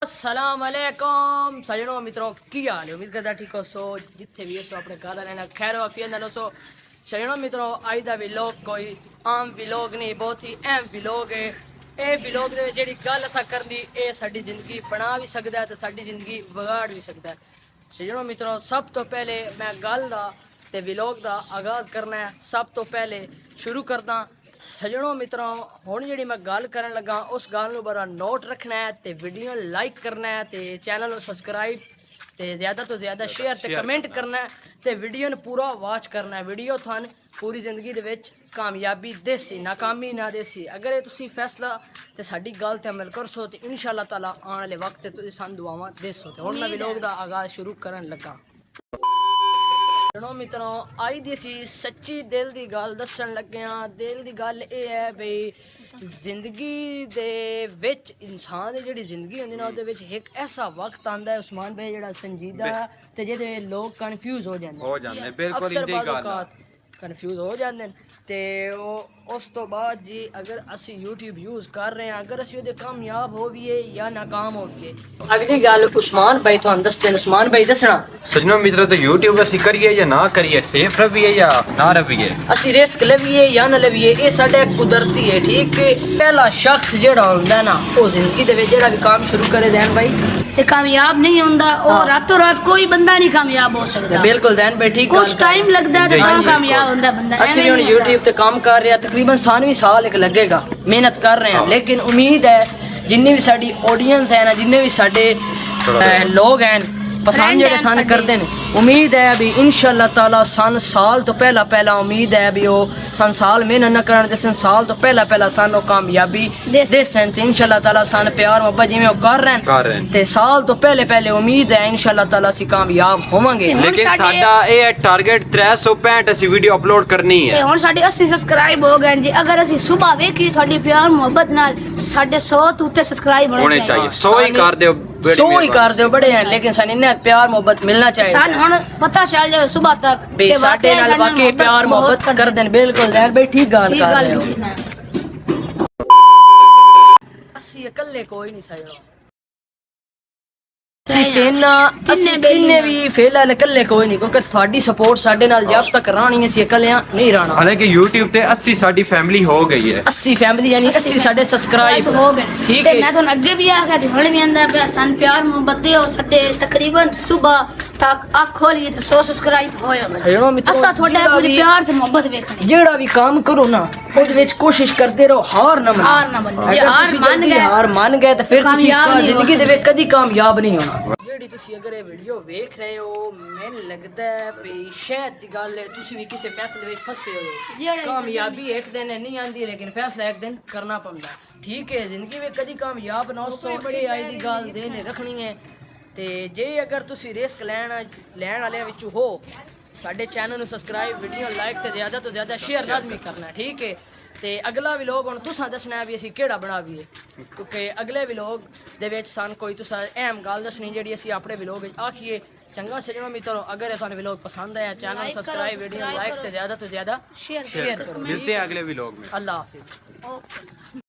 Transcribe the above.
अस्सलाम वालेकुम सजनों मित्रों की हाल है। उम्मीद करता ठीक हो सो जिथे भी सो अपने घर रहना खैर वाफियत नाल सो। सजनों मित्रों अज का विलोग कोई आम विलोग नहीं, बहुत ही अहम विलोग है। ये विलोग दे जेड़ी गल असा करनी ये साडी जिंदगी बना भी सकता है तो साडी जिंदगी बिगाड़ भी सकता है। सजनों मित्रों सब तो पहले मैं गल दा ते विलोग दा आगाज़ करना है। सब तो पहले शुरू करदा सजनों मित्रों हुण जी मैं गल करन लगा उस गल नूं बड़ा नोट रखना है ते वीडियो लाइक करना है ते चैनल नूं सबसक्राइब ते ज़्यादा तो ज़्यादा शेयर ते कमेंट करना है ते वीडियो नूं पूरा वॉच करना है। वीडियो थान पूरी जिंदगी दे विच कामयाबी देसी नाकामी ना देसी। अगर ये तुसी फैसला ते साडी गल ते अमल करसो ते इंशाअल्लाह ताला आने वाले वक्त ते तुसी सानू दुआवां देसो। ते हुण मैं विलोग दा आगाज़ शुरू करन लगा। मित्रों आई दी सी सच्ची दिल की गल दसन लगे हाँ। दिल की गल ये है बई जिंदगी दे विच इंसान की जिहड़ी जिंदगी होंदी ना उहदे विच एक ऐसा वक्त आंदा है उस्मान भाई जिहड़ा संजीदा ते जिहदे लोग कन्फ्यूज हो जांदे बिल्कुल इंदी गल कन्फ्यूज हो जाते ते उस तो बाद जी अगर असी यूट्यूब यूज़ कर रहे हैं अगर असी उहदे कामयाब होविए या नाकाम होविए अगली गल उस्मान भाई तुहानू दसदे। उस्मान भाई दसना सजनों मित्रों तो यूट्यूब असी करिए या ना करिए, सेफ रहिए या ना रहिए, असी रिस्क लविए या ना लविए ये साडे कुदरती है। ठीक है पहला शख्स जेड़ा हुंदा ना वो जिंदगी दे विच जेड़ा भी काम शुरू करे दैन भाई ते कामयाब नहीं होंदा और रातों रात कोई बंदा नहीं कामयाब हो सकता। बिल्कुल दैन भाई ठीक कुछ टाइम लगदा है तो कामयाब होंदा बंदा। असि हुण यूट्यूब ते काम कर रहे हैं तकरीबन 9 साल एक लगेगा मेहनत कर रहे हैं लेकिन उम्मीद है जिन्नी भी साडी ऑडियंस है ना जिन्ने भी साडे लोग हैं पसंद जेडे सन करते हैं उम्मीद है भी इंशाअल्लाह ताला सन साल तो पहला उम्मीद है भी वो सन साल मेहनत न करन ते सन साल तो पहला सन वो कामयाबी देसन ते इंशाअल्लाह ताला सन प्यार मोहब्बत जिवें वो कर रहे हैं ते साल तो पहले उम्मीद है इंशाअल्लाह ताला सी कामयाब होवांगे। लेकिन साडा ए टारगेट 365 असि वीडियो अपलोड करनी है ते हुण साडे 80 सब्सक्राइब हो गए जी। अगर असि सुबह वेखी थोड़ी प्यार मोहब्बत नाल साडे 100 तो ऊते सब्सक्राइब होने चाहिए। 100 ही कर दियो 100 ही कर दियो बड़े हैं लेकिन सन इन्ने प्यार मोहब्बत मिलना चाहिए। सन हुण पता चल जाए सुबह तक बे साडे नाल वाकई प्यार मोहब्बत कर देन। बिल्कुल यार भाई ठीक गल कर रहे हो। असि अकेले कोई नहीं सजणो तिन्ने भी फिलहाल अकेले कोई नहीं क्योंकि थोड़ी सपोर्ट साडे नाल जब तक रहनी है अकेले नहीं रहना। हालांकि YouTube ते 80 साडी फैमिली हो गई है 80 फैमिली यानी 80 साडे सब्सक्राइब हो गए। ठीक है है मैं तो अगे भी आ गया हुण भी आंदा पे सन प्यार मोहब्बत दे और साडे तकरीबन सुबह तक आँख खोलिए तो 100 सब्सक्राइब होयो। असा थोड़ा पूरी प्यार ते मोहब्बत वेखनी जेड़ा भी काम करो ना ਉਹਦੇ ਵਿੱਚ ਕੋਸ਼ਿਸ਼ ਕਰਦੇ ਰਹੋ ਹਾਰ ਨਾ ਮੰਨੋ। ਜੇ ਹਾਰ ਮੰਨ ਗਏ ਤਾਂ ਫਿਰ ਤੁਸੀਂ ਜ਼ਿੰਦਗੀ ਦੇ ਵਿੱਚ ਕਦੀ ਕਾਮਯਾਬ ਨਹੀਂ ਹੋਣਾ। ਜਿਹੜੀ ਤੁਸੀਂ ਅਗਰ ਇਹ ਵੀਡੀਓ ਵੇਖ ਰਹੇ ਹੋ ਮੈਨੂੰ ਲੱਗਦਾ ਹੈ ਵੀ ਸ਼ਾਇਦ ਦੀ ਗੱਲ ਹੈ ਤੁਸੀਂ ਵੀ ਕਿਸੇ ਫੈਸਲੇ ਵਿੱਚ ਫਸੇ ਹੋ। ਕਾਮਯਾਬੀ ਇੱਕ ਦਿਨ ਨਹੀਂ ਆਂਦੀ ਲੇਕਿਨ ਫੈਸਲਾ ਇੱਕ ਦਿਨ ਕਰਨਾ ਪੈਂਦਾ। ਠੀਕ ਹੈ ਜ਼ਿੰਦਗੀ ਵਿੱਚ ਕਦੀ ਕਾਮਯਾਬ ਨਾ ਹੋ ਇਹ ਆਈ ਦੀ ਗੱਲ ਦੇ ਨੇ ਰੱਖਣੀ ਹੈ ਤੇ ਜੇ ਅਗਰ ਤੁਸੀਂ ਰਿਸਕ ਲੈਣ ਵਾਲਿਆਂ ਵਿੱਚੋਂ ਹੋ साडे चैनल ਨੂੰ सब्सक्राइब वीडियो लाइक ਤੇ ਜ਼ਿਆਦਾ ਤੋਂ ਜ਼ਿਆਦਾ ਸ਼ੇਅਰ ਲਾਜ਼ਮੀ ਕਰਨਾ। ਠੀਕ ਹੈ ਤੇ ਅਗਲਾ ਵਲੌਗ ਹੁਣ ਤੁਸੀਂ ਦੱਸਣਾ ਵੀ ਅਸੀਂ ਕਿਹੜਾ ਬਣਾਵੀਏ ਕਿਉਂਕਿ ਅਗਲੇ ਵਲੌਗ ਦੇ ਵਿੱਚ ਸਾਨੂੰ ਕੋਈ ਤੁਸੀਂ ਅਹਿਮ ਗੱਲ ਦੱਸਣੀ ਜਿਹੜੀ ਅਸੀਂ ਆਪਣੇ ਵਲੌਗ ਵਿੱਚ ਆਖੀਏ। ਚੰਗਾ ਸਜਣੋ ਮਿੱਤਰੋ ਅਗਰ ਇਹ ਤੁਹਾਨੂੰ ਵਲੌਗ ਪਸੰਦ ਆਇਆ ਚੈਨਲ सब्सक्राइब वीडियो लाइक ਤੇ ਜ਼ਿਆਦਾ ਤੋਂ ਜ਼ਿਆਦਾ शेयर करो। मिलते हैं अगले व्लॉग में। अल्लाह हाफिज।